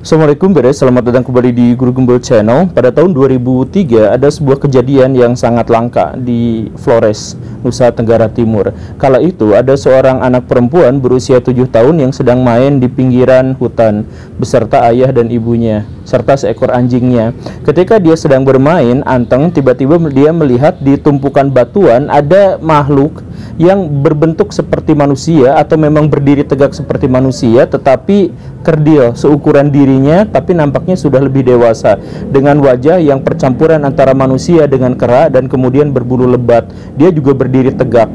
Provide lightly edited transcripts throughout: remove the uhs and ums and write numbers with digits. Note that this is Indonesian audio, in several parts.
Assalamualaikum beres, selamat datang kembali di Guru Gembel Channel. Pada tahun 2003 ada sebuah kejadian yang sangat langka di Flores, Nusa Tenggara Timur. Kala itu ada seorang anak perempuan berusia 7 tahun yang sedang main di pinggiran hutan beserta ayah dan ibunya serta seekor anjingnya. Ketika dia sedang bermain anteng, tiba-tiba dia melihat di tumpukan batuan ada makhluk yang berbentuk seperti manusia atau memang berdiri tegak seperti manusia, tetapi kerdil seukuran dirinya, tapi nampaknya sudah lebih dewasa, dengan wajah yang percampuran antara manusia dengan kera dan kemudian berbulu lebat. Dia juga berdiri tegak.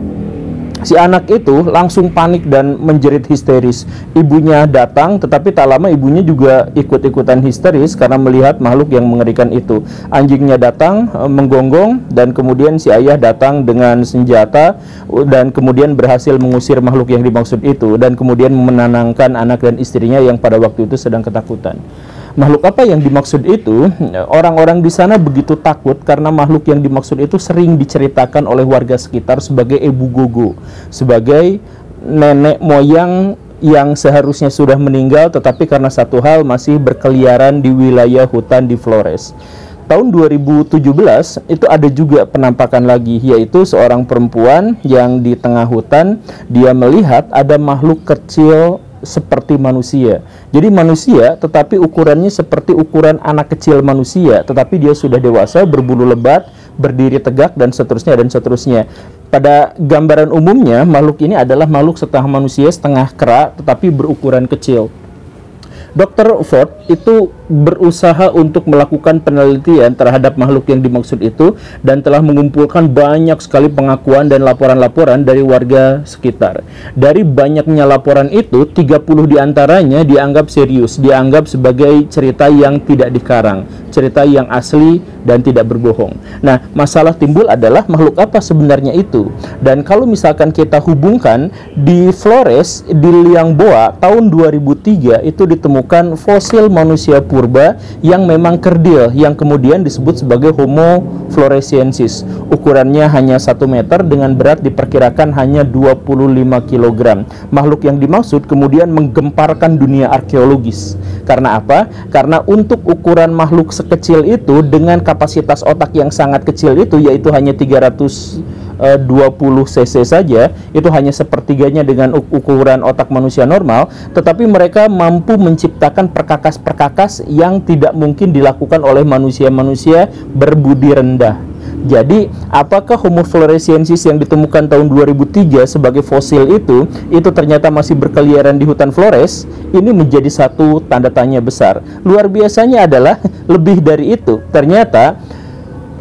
Si anak itu langsung panik dan menjerit histeris. Ibunya datang, tetapi tak lama ibunya juga ikut-ikutan histeris karena melihat makhluk yang mengerikan itu. Anjingnya datang menggonggong, dan kemudian si ayah datang dengan senjata dan kemudian berhasil mengusir makhluk yang dimaksud itu, dan kemudian menenangkan anak dan istrinya yang pada waktu itu sedang ketakutan. Makhluk apa yang dimaksud itu? Orang-orang di sana begitu takut karena makhluk yang dimaksud itu sering diceritakan oleh warga sekitar sebagai Ebu Gogo, sebagai nenek moyang yang seharusnya sudah meninggal, tetapi karena satu hal masih berkeliaran di wilayah hutan di Flores. Tahun 2017 itu ada juga penampakan lagi, yaitu seorang perempuan yang di tengah hutan dia melihat ada makhluk kecil seperti manusia. Jadi manusia tetapi ukurannya seperti ukuran anak kecil manusia, tetapi dia sudah dewasa, berbulu lebat, berdiri tegak, dan seterusnya dan seterusnya. Pada gambaran umumnya makhluk ini adalah makhluk setengah manusia setengah kera tetapi berukuran kecil. Dr. Ford itu berusaha untuk melakukan penelitian terhadap makhluk yang dimaksud itu dan telah mengumpulkan banyak sekali pengakuan dan laporan-laporan dari warga sekitar. Dari banyaknya laporan itu, 30 diantaranya dianggap serius, dianggap sebagai cerita yang tidak dikarang, cerita yang asli dan tidak berbohong. Nah, masalah timbul adalah makhluk apa sebenarnya itu. Dan kalau misalkan kita hubungkan di Flores, di Liangboa tahun 2003 itu ditemukan fosil manusia purba yang memang kerdil, yang kemudian disebut sebagai Homo floresiensis. Ukurannya hanya 1 meter dengan berat diperkirakan hanya 25 kg. Makhluk yang dimaksud kemudian menggemparkan dunia arkeologis. Karena apa? Karena untuk ukuran makhluk sekecil itu dengan kapasitas otak yang sangat kecil itu, yaitu hanya 320 cc saja, itu hanya sepertiganya dengan ukuran otak manusia normal, tetapi mereka mampu menciptakan perkakas-perkakas yang tidak mungkin dilakukan oleh manusia-manusia berbudi rendah. Jadi, apakah Homo floresiensis yang ditemukan tahun 2003 sebagai fosil itu ternyata masih berkeliaran di hutan Flores? Ini menjadi satu tanda tanya besar. Luar biasanya adalah lebih dari itu. Ternyata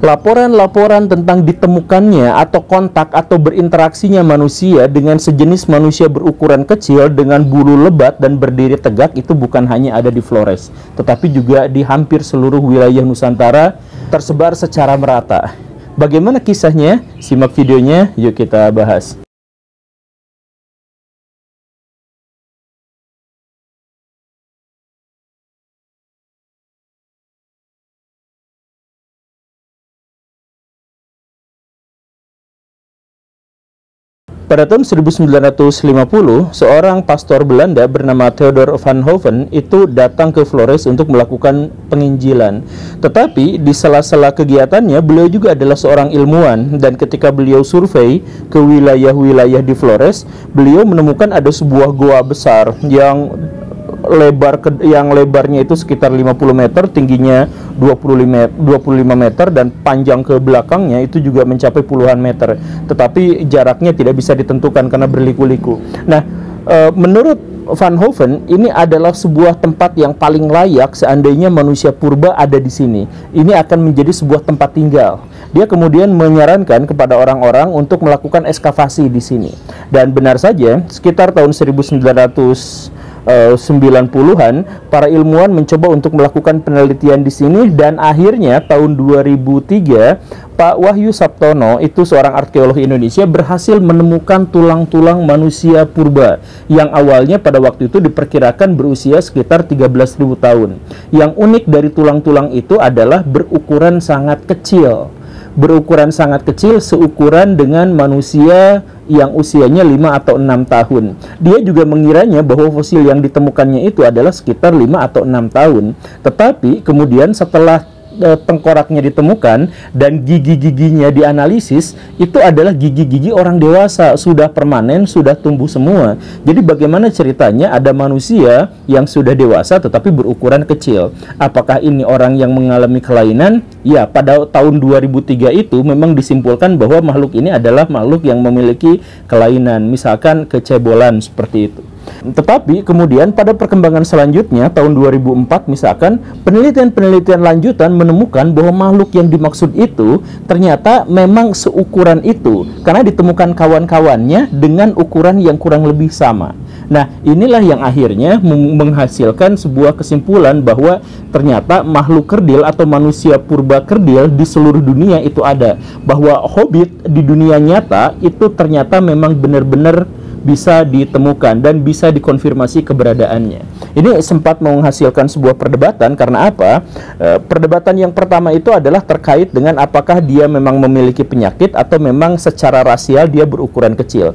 laporan-laporan tentang ditemukannya atau kontak atau berinteraksinya manusia dengan sejenis manusia berukuran kecil dengan bulu lebat dan berdiri tegak itu bukan hanya ada di Flores, tetapi juga di hampir seluruh wilayah Nusantara, tersebar secara merata. Bagaimana kisahnya? Simak videonya, yuk kita bahas. Pada tahun 1950, seorang pastor Belanda bernama Theodor van Hoven itu datang ke Flores untuk melakukan penginjilan. Tetapi di sela-sela kegiatannya, beliau juga adalah seorang ilmuwan, dan ketika beliau survei ke wilayah-wilayah di Flores, beliau menemukan ada sebuah goa besar yang lebarnya itu sekitar 50 meter, tingginya 25 meter, dan panjang ke belakangnya itu juga mencapai puluhan meter. Tetapi jaraknya tidak bisa ditentukan karena berliku-liku. Nah, menurut Van Hoven, ini adalah sebuah tempat yang paling layak seandainya manusia purba ada di sini. Ini akan menjadi sebuah tempat tinggal. Dia kemudian menyarankan kepada orang-orang untuk melakukan ekskavasi di sini. Dan benar saja, sekitar tahun 1990-an, para ilmuwan mencoba untuk melakukan penelitian di sini, dan akhirnya tahun 2003 Pak Wahyu Sabtono, itu seorang arkeolog Indonesia, berhasil menemukan tulang-tulang manusia purba yang awalnya pada waktu itu diperkirakan berusia sekitar 13.000 tahun. Yang unik dari tulang-tulang itu adalah berukuran sangat kecil. berukuran sangat kecil, seukuran dengan manusia yang usianya 5 atau 6 tahun. Dia juga mengiranya bahwa fosil yang ditemukannya itu adalah sekitar 5 atau 6 tahun. Tetapi kemudian setelah tengkoraknya ditemukan dan gigi-giginya dianalisis, itu adalah gigi-gigi orang dewasa, sudah permanen, sudah tumbuh semua. Jadi bagaimana ceritanya ada manusia yang sudah dewasa tetapi berukuran kecil? Apakah ini orang yang mengalami kelainan? Ya, pada tahun 2003 itu memang disimpulkan bahwa makhluk ini adalah makhluk yang memiliki kelainan, misalkan kecebolan seperti itu. Tetapi kemudian pada perkembangan selanjutnya tahun 2004 misalkan, penelitian-penelitian lanjutan menemukan bahwa makhluk yang dimaksud itu ternyata memang seukuran itu karena ditemukan kawan-kawannya dengan ukuran yang kurang lebih sama. Nah, inilah yang akhirnya menghasilkan sebuah kesimpulan bahwa ternyata makhluk kerdil atau manusia purba kerdil di seluruh dunia itu ada, bahwa hobbit di dunia nyata itu ternyata memang benar-benar bisa ditemukan dan bisa dikonfirmasi keberadaannya. Ini sempat menghasilkan sebuah perdebatan karena apa? Perdebatan yang pertama itu adalah terkait dengan apakah dia memang memiliki penyakit atau memang secara rasial dia berukuran kecil.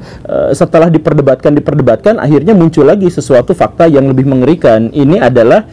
Setelah diperdebatkan, akhirnya muncul lagi sesuatu fakta yang lebih mengerikan. Ini adalah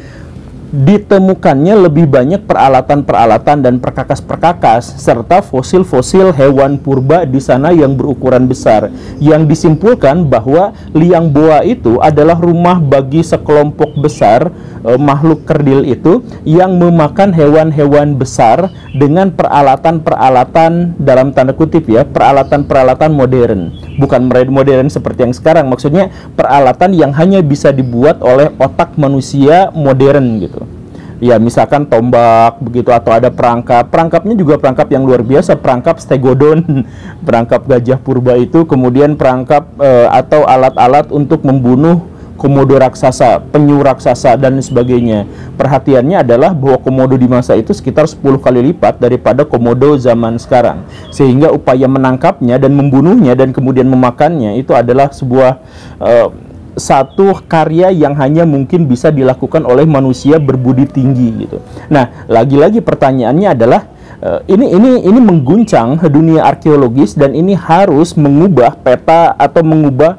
ditemukannya lebih banyak peralatan-peralatan dan perkakas-perkakas serta fosil-fosil hewan purba di sana yang berukuran besar, yang disimpulkan bahwa liang boa itu adalah rumah bagi sekelompok besar makhluk kerdil itu yang memakan hewan-hewan besar dengan peralatan-peralatan dalam tanda kutip ya, peralatan-peralatan modern. Bukan modern seperti yang sekarang, maksudnya peralatan yang hanya bisa dibuat oleh otak manusia modern gitu. Ya, misalkan tombak begitu, atau ada perangkapnya juga perangkap yang luar biasa, perangkap stegodon, perangkap gajah purba itu, kemudian perangkap atau alat-alat untuk membunuh komodo raksasa, penyu raksasa dan sebagainya. Perhatiannya adalah bahwa komodo di masa itu sekitar 10 kali lipat daripada komodo zaman sekarang, sehingga upaya menangkapnya dan membunuhnya dan kemudian memakannya itu adalah sebuah satu karya yang hanya mungkin bisa dilakukan oleh manusia berbudi tinggi gitu. Nah, lagi-lagi pertanyaannya adalah ini mengguncang dunia arkeologis dan ini harus mengubah peta atau mengubah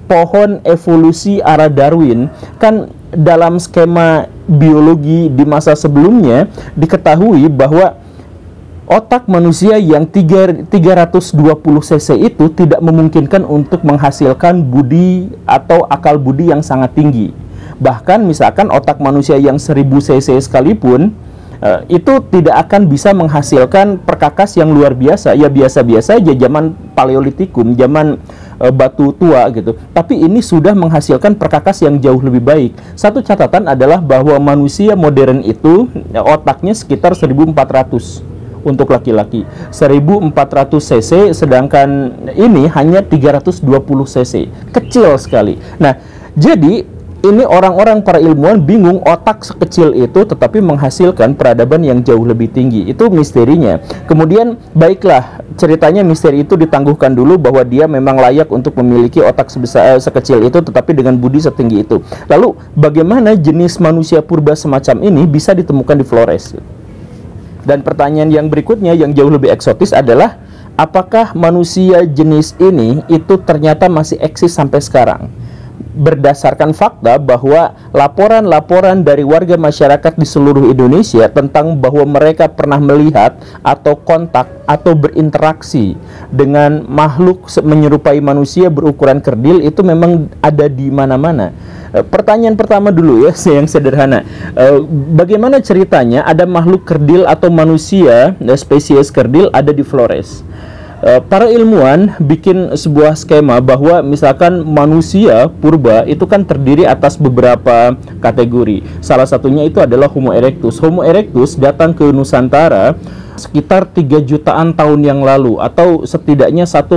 pohon evolusi arah Darwin. Kan dalam skema biologi di masa sebelumnya diketahui bahwa otak manusia yang 320 cc itu tidak memungkinkan untuk menghasilkan budi atau akal budi yang sangat tinggi. Bahkan misalkan otak manusia yang 1000 cc sekalipun itu tidak akan bisa menghasilkan perkakas yang luar biasa. Ya biasa-biasa aja zaman Paleolitikum, zaman batu tua gitu. Tapi ini sudah menghasilkan perkakas yang jauh lebih baik. Satu catatan adalah bahwa manusia modern itu otaknya sekitar 1400 untuk laki-laki, 1400 cc, sedangkan ini hanya 320 cc, kecil sekali. Nah, jadi ini orang-orang para ilmuwan bingung, otak sekecil itu tetapi menghasilkan peradaban yang jauh lebih tinggi. Itu misterinya. Kemudian baiklah, ceritanya misteri itu ditangguhkan dulu bahwa dia memang layak untuk memiliki otak sekecil itu tetapi dengan budi setinggi itu. Lalu bagaimana jenis manusia purba semacam ini bisa ditemukan di Flores? Dan pertanyaan yang berikutnya yang jauh lebih eksotis adalah, apakah manusia jenis ini itu ternyata masih eksis sampai sekarang? Berdasarkan fakta bahwa laporan-laporan dari warga masyarakat di seluruh Indonesia tentang bahwa mereka pernah melihat atau kontak atau berinteraksi dengan makhluk menyerupai manusia berukuran kerdil itu memang ada di mana-mana. Pertanyaan pertama dulu ya, yang sederhana. Bagaimana ceritanya ada makhluk kerdil atau manusia spesies kerdil ada di Flores? Para ilmuwan bikin sebuah skema bahwa misalkan manusia purba itu kan terdiri atas beberapa kategori. Salah satunya itu adalah Homo erectus. Homo erectus datang ke Nusantara sekitar 3 jutaan tahun yang lalu, atau setidaknya 1,5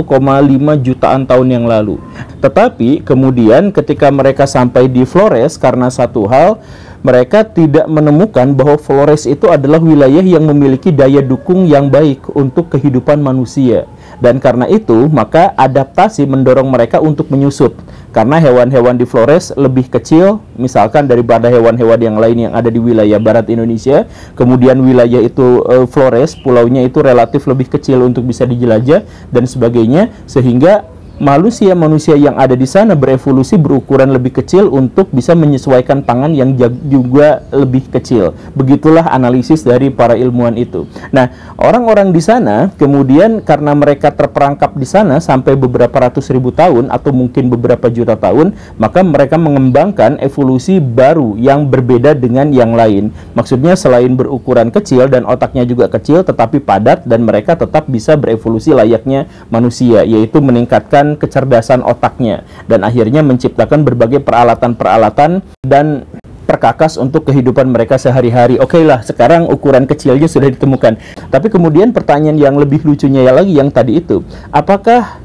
jutaan tahun yang lalu. Tetapi kemudian ketika mereka sampai di Flores, karena satu hal, mereka tidak menemukan bahwa Flores itu adalah wilayah yang memiliki daya dukung yang baik untuk kehidupan manusia. Dan karena itu, maka adaptasi mendorong mereka untuk menyusut. Karena hewan-hewan di Flores lebih kecil, misalkan daripada hewan-hewan yang lain yang ada di wilayah barat Indonesia. Kemudian wilayah itu Flores, pulaunya itu relatif lebih kecil untuk bisa dijelajah dan sebagainya, sehingga manusia-manusia yang ada di sana berevolusi berukuran lebih kecil untuk bisa menyesuaikan pangan yang juga lebih kecil. Begitulah analisis dari para ilmuwan itu. Nah, orang-orang di sana kemudian karena mereka terperangkap di sana sampai beberapa ratus ribu tahun atau mungkin beberapa juta tahun, maka mereka mengembangkan evolusi baru yang berbeda dengan yang lain. Maksudnya selain berukuran kecil dan otaknya juga kecil tetapi padat, dan mereka tetap bisa berevolusi layaknya manusia, yaitu meningkatkan kecerdasan otaknya dan akhirnya menciptakan berbagai peralatan-peralatan dan perkakas untuk kehidupan mereka sehari-hari. Oke lah, sekarang ukuran kecilnya sudah ditemukan. Tapi kemudian pertanyaan yang lebih lucunya lagi yang tadi itu, apakah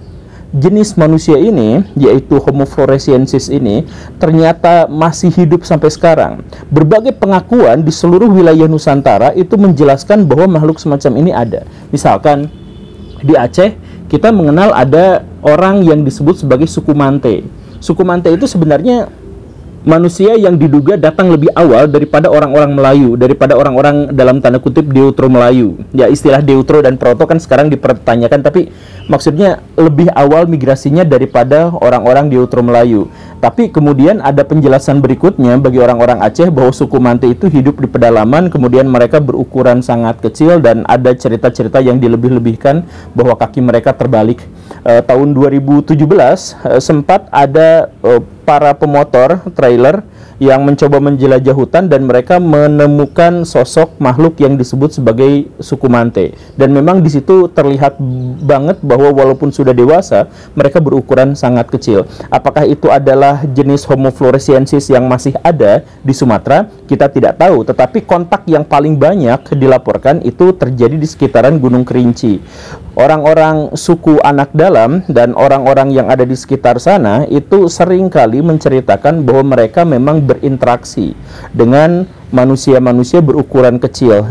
jenis manusia ini, yaitu Homo floresiensis ini, ternyata masih hidup sampai sekarang? Berbagai pengakuan di seluruh wilayah Nusantara itu menjelaskan bahwa makhluk semacam ini ada. Misalkan di Aceh, kita mengenal ada orang yang disebut sebagai suku Mante. Suku Mante itu sebenarnya manusia yang diduga datang lebih awal daripada orang-orang Melayu, daripada orang-orang dalam tanda kutip Deutro Melayu. Ya, istilah Deutro dan Proto kan sekarang dipertanyakan, tapi maksudnya lebih awal migrasinya daripada orang-orang Deutro Melayu. Tapi kemudian ada penjelasan berikutnya bagi orang-orang Aceh bahwa suku Mante itu hidup di pedalaman, kemudian mereka berukuran sangat kecil, dan ada cerita-cerita yang dilebih-lebihkan bahwa kaki mereka terbalik. Tahun 2017 sempat ada para pemotor trailer yang mencoba menjelajah hutan dan mereka menemukan sosok makhluk yang disebut sebagai suku Mante. Dan memang di situ terlihat banget bahwa walaupun sudah dewasa, mereka berukuran sangat kecil. Apakah itu adalah jenis Homo floresiensis yang masih ada di Sumatera? Kita tidak tahu, tetapi kontak yang paling banyak dilaporkan itu terjadi di sekitaran Gunung Kerinci. Orang-orang suku Anak Dalam dan orang-orang yang ada di sekitar sana itu seringkali menceritakan bahwa mereka memang berinteraksi dengan manusia-manusia berukuran kecil.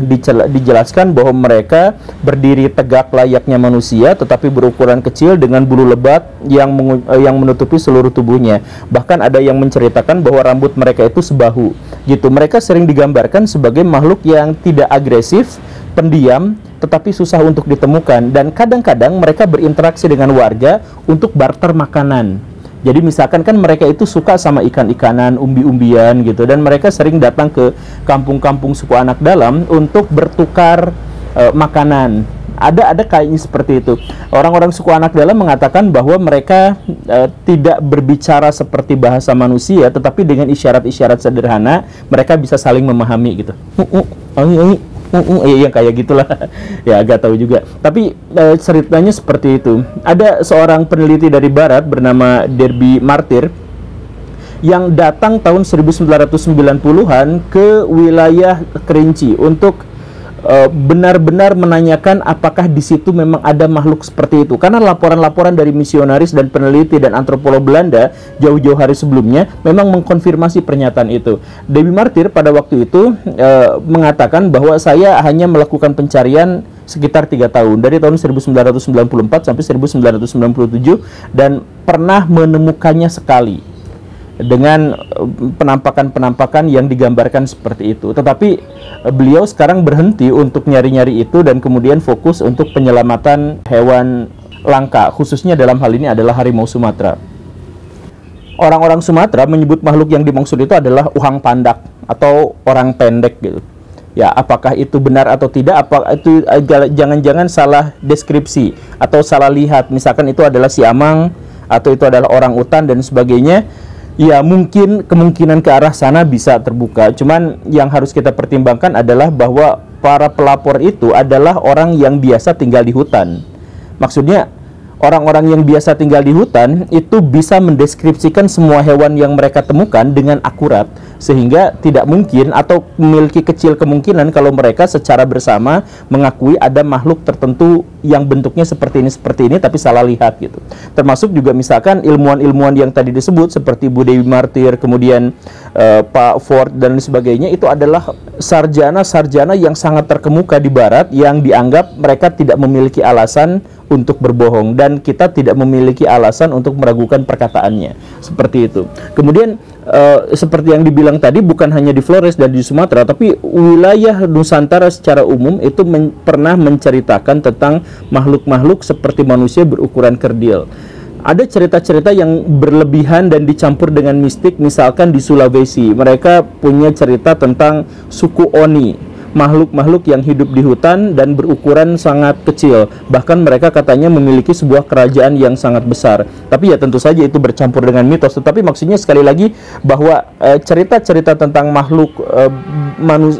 Dijelaskan bahwa mereka berdiri tegak layaknya manusia tetapi berukuran kecil dengan bulu lebat yang menutupi seluruh tubuhnya. Bahkan ada yang menceritakan bahwa rambut mereka itu sebahu. Gitu. Mereka sering digambarkan sebagai makhluk yang tidak agresif, pendiam, tetapi susah untuk ditemukan, dan kadang-kadang mereka berinteraksi dengan warga untuk barter makanan. Jadi misalkan kan mereka itu suka sama ikan-ikanan, umbi-umbian gitu, dan mereka sering datang ke kampung-kampung suku Anak Dalam untuk bertukar makanan. Ada kayaknya seperti itu. Orang-orang suku Anak Dalam mengatakan bahwa mereka tidak berbicara seperti bahasa manusia, tetapi dengan isyarat-isyarat sederhana mereka bisa saling memahami gitu. Yang kayak gitulah. Ya, agak tahu juga. Tapi ceritanya seperti itu. Ada seorang peneliti dari barat bernama Derby Martyr yang datang tahun 1990-an ke wilayah Kerinci untuk benar-benar menanyakan apakah di situ memang ada makhluk seperti itu. Karena laporan-laporan dari misionaris dan peneliti dan antropolog Belanda jauh-jauh hari sebelumnya memang mengkonfirmasi pernyataan itu. Derby Martyr pada waktu itu mengatakan bahwa saya hanya melakukan pencarian sekitar 3 tahun, dari tahun 1994 sampai 1997, dan pernah menemukannya sekali dengan penampakan-penampakan yang digambarkan seperti itu. Tetapi beliau sekarang berhenti untuk nyari-nyari itu dan kemudian fokus untuk penyelamatan hewan langka, khususnya dalam hal ini adalah harimau Sumatera. Orang-orang Sumatera menyebut makhluk yang dimaksud itu adalah uhang pandak atau orang pendek gitu. Ya, apakah itu benar atau tidak? Apa itu jangan-jangan salah deskripsi atau salah lihat? Misalkan itu adalah siamang atau itu adalah orang utan dan sebagainya. Ya, mungkin kemungkinan ke arah sana bisa terbuka. Cuman yang harus kita pertimbangkan adalah bahwa para pelapor itu adalah orang yang biasa tinggal di hutan. Maksudnya, orang-orang yang biasa tinggal di hutan itu bisa mendeskripsikan semua hewan yang mereka temukan dengan akurat, sehingga tidak mungkin atau memiliki kecil kemungkinan kalau mereka secara bersama mengakui ada makhluk tertentu yang bentuknya seperti ini tapi salah lihat gitu. Termasuk juga misalkan ilmuwan-ilmuwan yang tadi disebut seperti Bu Dewi Martyr, kemudian Pak Ford dan sebagainya, itu adalah sarjana-sarjana yang sangat terkemuka di barat yang dianggap mereka tidak memiliki alasan untuk berbohong dan kita tidak memiliki alasan untuk meragukan perkataannya. Seperti itu. Kemudian seperti yang dibilang tadi, bukan hanya di Flores dan di Sumatera, tapi wilayah Nusantara secara umum itu pernah menceritakan tentang makhluk-makhluk seperti manusia berukuran kerdil. Ada cerita-cerita yang berlebihan dan dicampur dengan mistik, misalkan di Sulawesi. Mereka punya cerita tentang suku Oni, makhluk-makhluk yang hidup di hutan dan berukuran sangat kecil. Bahkan mereka katanya memiliki sebuah kerajaan yang sangat besar. Tapi ya tentu saja itu bercampur dengan mitos. Tetapi maksudnya sekali lagi bahwa cerita-cerita tentang makhluk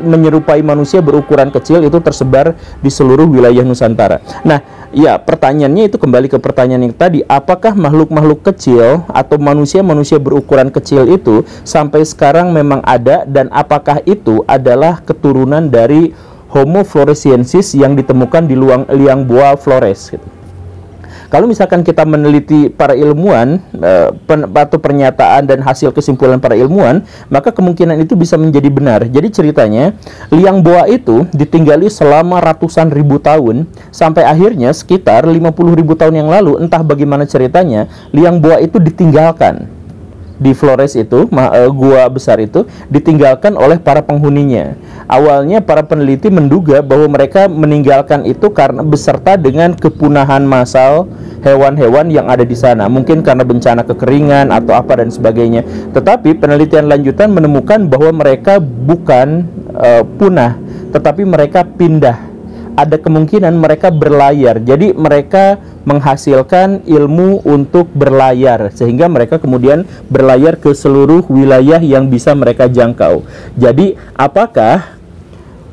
menyerupai manusia berukuran kecil itu tersebar di seluruh wilayah Nusantara. Nah, ya pertanyaannya itu kembali ke pertanyaan yang tadi, apakah makhluk-makhluk kecil atau manusia-manusia berukuran kecil itu sampai sekarang memang ada, dan apakah itu adalah keturunan dari Homo floresiensis yang ditemukan di liang Boa Flores gitu. Kalau misalkan kita meneliti para ilmuwan atau pernyataan dan hasil kesimpulan para ilmuwan, maka kemungkinan itu bisa menjadi benar. Jadi ceritanya, liang Boa itu ditinggali selama ratusan ribu tahun, sampai akhirnya sekitar 50.000 tahun yang lalu, entah bagaimana ceritanya, liang Boa itu ditinggalkan. Di Flores itu, gua besar itu ditinggalkan oleh para penghuninya. Awalnya para peneliti menduga bahwa mereka meninggalkan itu karena beserta dengan kepunahan massal hewan-hewan yang ada di sana, mungkin karena bencana kekeringan atau apa dan sebagainya. Tetapi penelitian lanjutan menemukan bahwa mereka bukan punah, tetapi mereka pindah. Ada kemungkinan mereka berlayar, jadi mereka menghasilkan ilmu untuk berlayar, sehingga mereka kemudian berlayar ke seluruh wilayah yang bisa mereka jangkau. Jadi apakah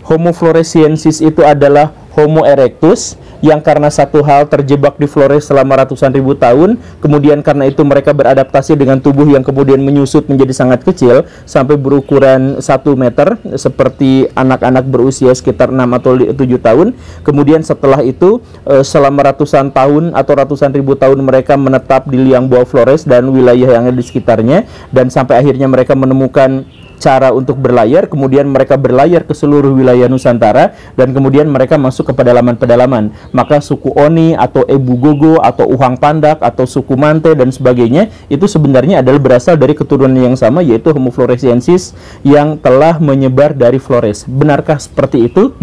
Homo floresiensis itu adalah Homo erectus yang karena satu hal terjebak di Flores selama ratusan ribu tahun, kemudian karena itu mereka beradaptasi dengan tubuh yang kemudian menyusut menjadi sangat kecil sampai berukuran 1 meter seperti anak-anak berusia sekitar 6 atau 7 tahun. Kemudian setelah itu selama ratusan tahun atau ratusan ribu tahun mereka menetap di liang Boa Flores dan wilayah yang ada di sekitarnya, dan sampai akhirnya mereka menemukan cara untuk berlayar, kemudian mereka berlayar ke seluruh wilayah Nusantara, dan kemudian mereka masuk ke pedalaman-pedalaman. Maka suku Oni atau Ebu Gogo atau Uhang Pandak atau suku Mante dan sebagainya itu sebenarnya adalah berasal dari keturunan yang sama, yaitu Homo floresiensis yang telah menyebar dari Flores. Benarkah seperti itu?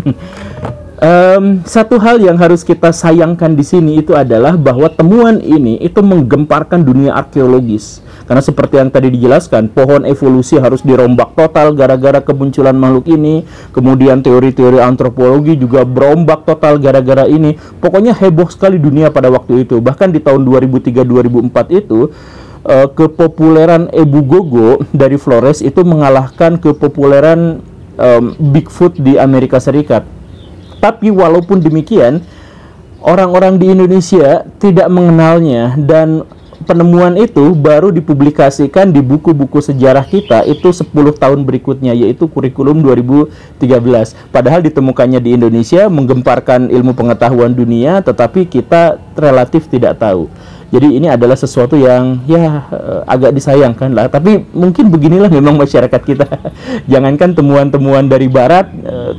Satu hal yang harus kita sayangkan di sini itu adalah bahwa temuan ini itu menggemparkan dunia arkeologis. Karena seperti yang tadi dijelaskan, pohon evolusi harus dirombak total gara-gara kemunculan makhluk ini. Kemudian teori-teori antropologi juga berombak total gara-gara ini. Pokoknya heboh sekali dunia pada waktu itu. Bahkan di tahun 2003-2004 itu, kepopuleran Ebu Gogo dari Flores itu mengalahkan kepopuleran Bigfoot di Amerika Serikat. Tapi walaupun demikian, orang-orang di Indonesia tidak mengenalnya, dan penemuan itu baru dipublikasikan di buku-buku sejarah kita itu 10 tahun berikutnya, yaitu kurikulum 2013. Padahal ditemukannya di Indonesia, menggemparkan ilmu pengetahuan dunia, tetapi kita relatif tidak tahu. Jadi ini adalah sesuatu yang ya agak disayangkan lah. Tapi mungkin beginilah memang masyarakat kita. Jangankan temuan-temuan dari barat,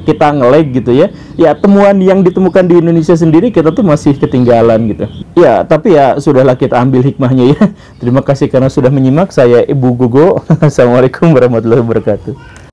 kita nge-lag gitu ya. Ya temuan yang ditemukan di Indonesia sendiri kita tuh masih ketinggalan gitu. Ya tapi ya sudahlah, kita ambil hikmahnya ya. Terima kasih karena sudah menyimak. Saya Ibu Gogo. Assalamualaikum warahmatullahi wabarakatuh.